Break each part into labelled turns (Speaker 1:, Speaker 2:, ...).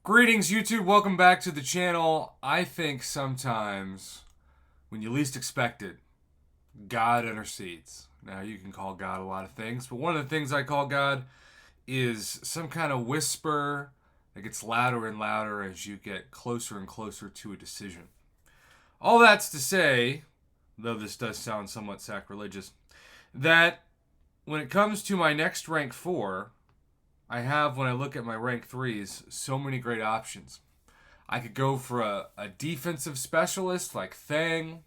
Speaker 1: Greetings, YouTube. Welcome back to the channel. I think sometimes when you least expect it, God intercedes. Now, you can call God a lot of things, but one of the things I call God is some kind of whisper that gets louder and louder as you get closer and closer to a decision. All that's to say, though this does sound somewhat sacrilegious, that when it comes to my next rank 4, I have, when I look at my rank 3s, so many great options. I could go for a defensive specialist like Thang.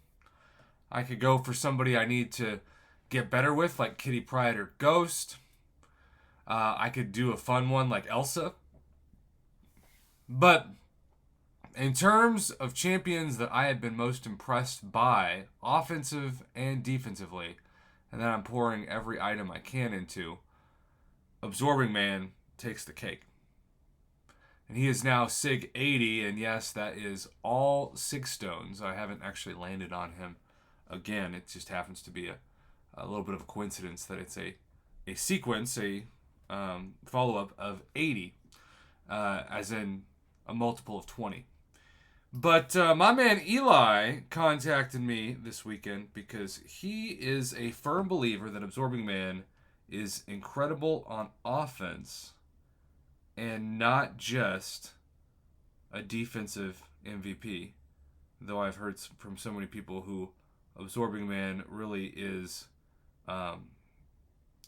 Speaker 1: I could go for somebody I need to get better with like Kitty Pryde or Ghost. I could do a fun one like Elsa. But in terms of champions that I have been most impressed by, offensive and defensively, and that I'm pouring every item I can into, Absorbing Man takes the cake. And he is now Sig 80, and yes, that is all Sig stones. I haven't actually landed on him again. It just happens to be a little bit of a coincidence that it's a sequence, a follow-up of 80, as in a multiple of 20. But my man Eli contacted me this weekend because he is a firm believer that Absorbing Man is incredible on offense and not just a defensive MVP. Though I've heard from so many people who Absorbing Man really is a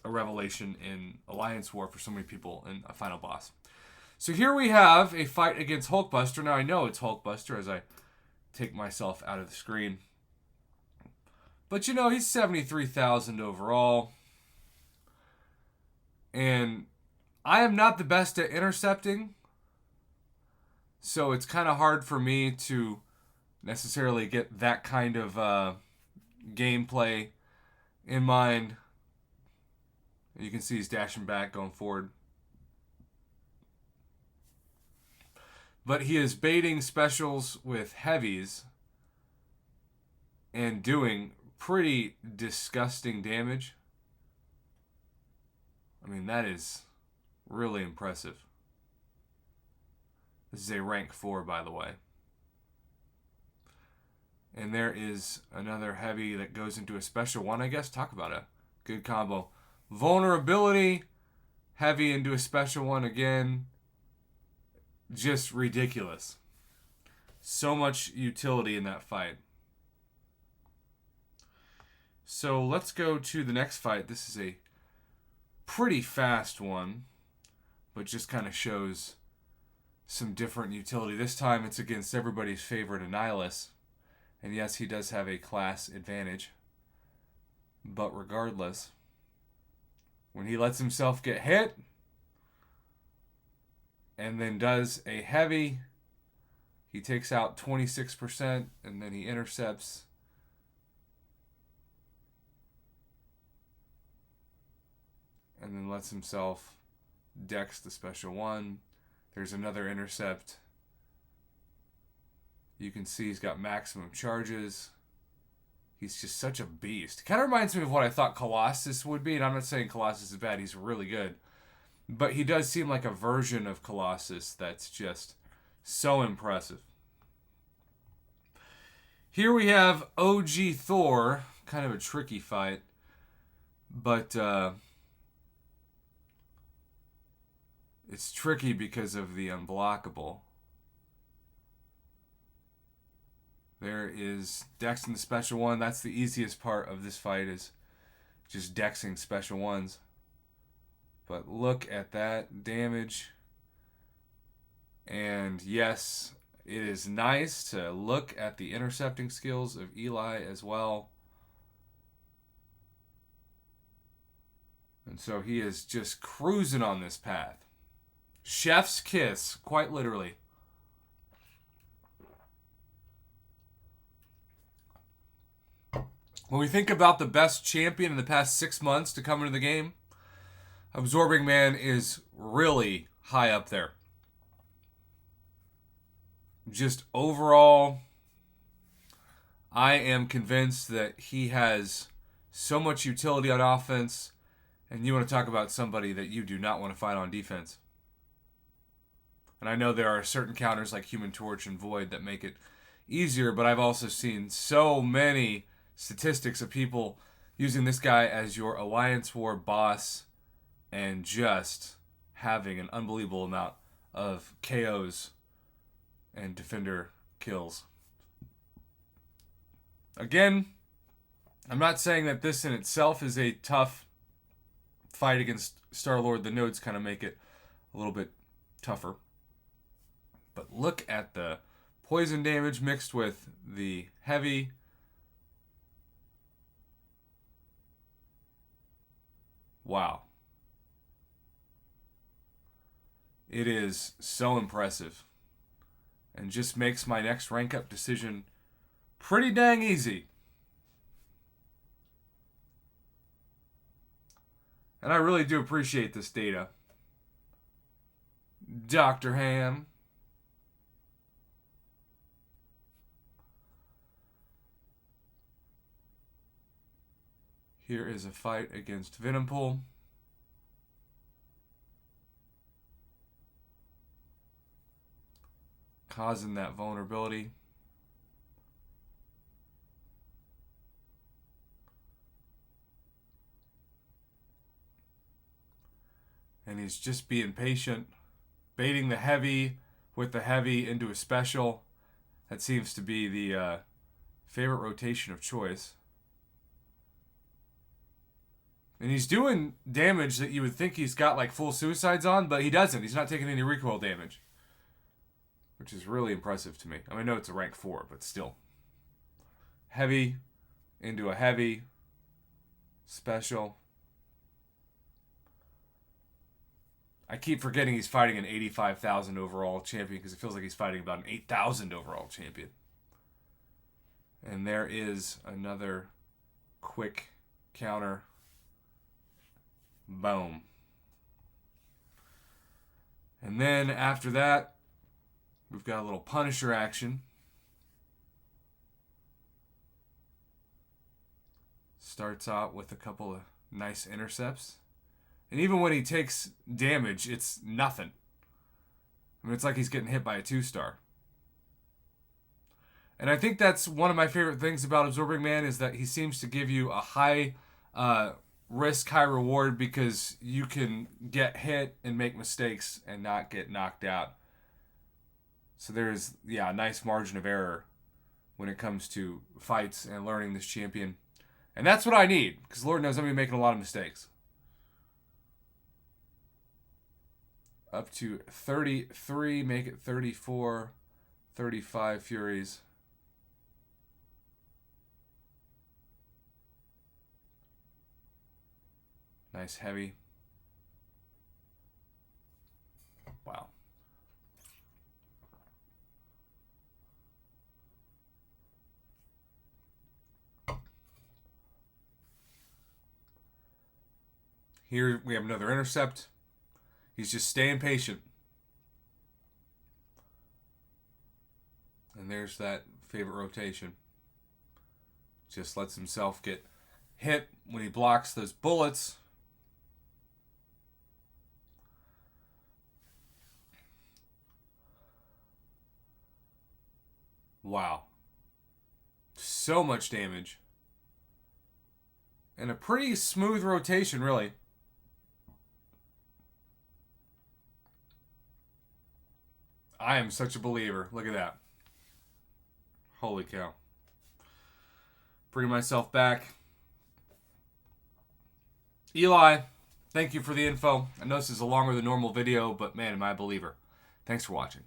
Speaker 1: revelation in Alliance War for so many people in a final boss. So here we have a fight against Hulkbuster. Now I know it's Hulkbuster as I take myself out of the screen. But you know, he's 73,000 overall. And I am not the best at intercepting, so it's kind of hard for me to necessarily get that kind of gameplay in mind. You can see he's dashing back, going forward. But he is baiting specials with heavies and doing pretty disgusting damage. I mean, that is really impressive. This is a rank 4, by the way. And there is another heavy that goes into a special one, I guess. Talk about a good combo. Vulnerability, heavy into a special one again. Just ridiculous. So much utility in that fight. So let's go to the next fight. This is a pretty fast one, but just kind of shows some different utility. This time it's against everybody's favorite Annihilus. And yes, he does have a class advantage. But regardless, when he lets himself get hit and then does a heavy, he takes out 26% and then he intercepts. And then lets himself dex the special one. There's another intercept. You can see he's got maximum charges. He's just such a beast. Kind of reminds me of what I thought Colossus would be. And I'm not saying Colossus is bad. He's really good. But he does seem like a version of Colossus that's just so impressive. Here we have OG Thor. Kind of a tricky fight. But it's tricky because of the unblockable. There is dexing the special one. That's the easiest part of this fight, is just dexing special ones. But look at that damage. And yes, it is nice to look at the intercepting skills of Eli as well. And so he is just cruising on this path. Chef's kiss, quite literally. When we think about the best champion in the past 6 months to come into the game, Absorbing Man is really high up there. Just overall, I am convinced that he has so much utility on offense, and you want to talk about somebody that you do not want to fight on defense. And I know there are certain counters like Human Torch and Void that make it easier, but I've also seen so many statistics of people using this guy as your Alliance War boss and just having an unbelievable amount of KOs and defender kills. Again, I'm not saying that this in itself is a tough fight against Star-Lord. The nodes kind of make it a little bit tougher. But look at the poison damage mixed with the heavy. Wow. It is so impressive. And just makes my next rank up decision pretty dang easy. And I really do appreciate this data. Dr. Ham. Here is a fight against Venompool. Causing that vulnerability. And he's just being patient, baiting the heavy with the heavy into a special. That seems to be the favorite rotation of choice. And he's doing damage that you would think he's got like full suicides on, but he doesn't. He's not taking any recoil damage, which is really impressive to me. I mean, I know it's a rank 4, but still. Heavy into a heavy special. I keep forgetting he's fighting an 85,000 overall champion because it feels like he's fighting about an 8,000 overall champion. And there is another quick counter. Boom. And then after that, we've got a little Punisher action. Starts out with a couple of nice intercepts. And even when he takes damage, it's nothing. I mean, it's like he's getting hit by a 2-star. And I think that's one of my favorite things about Absorbing Man is that he seems to give you a high risk, high reward because you can get hit and make mistakes and not get knocked out. So there's, a nice margin of error when it comes to fights and learning this champion. And that's what I need, because Lord knows I'm going to be making a lot of mistakes. Up to 33, make it 34, 35 Furies. Nice heavy. Wow. Here we have another intercept. He's just staying patient. And there's that favorite rotation. Just lets himself get hit when he blocks those bullets. Wow. So much damage. And a pretty smooth rotation, really. I am such a believer. Look at that. Holy cow. Bring myself back. Eli, thank you for the info. I know this is a longer than normal video, but man, am I a believer. Thanks for watching.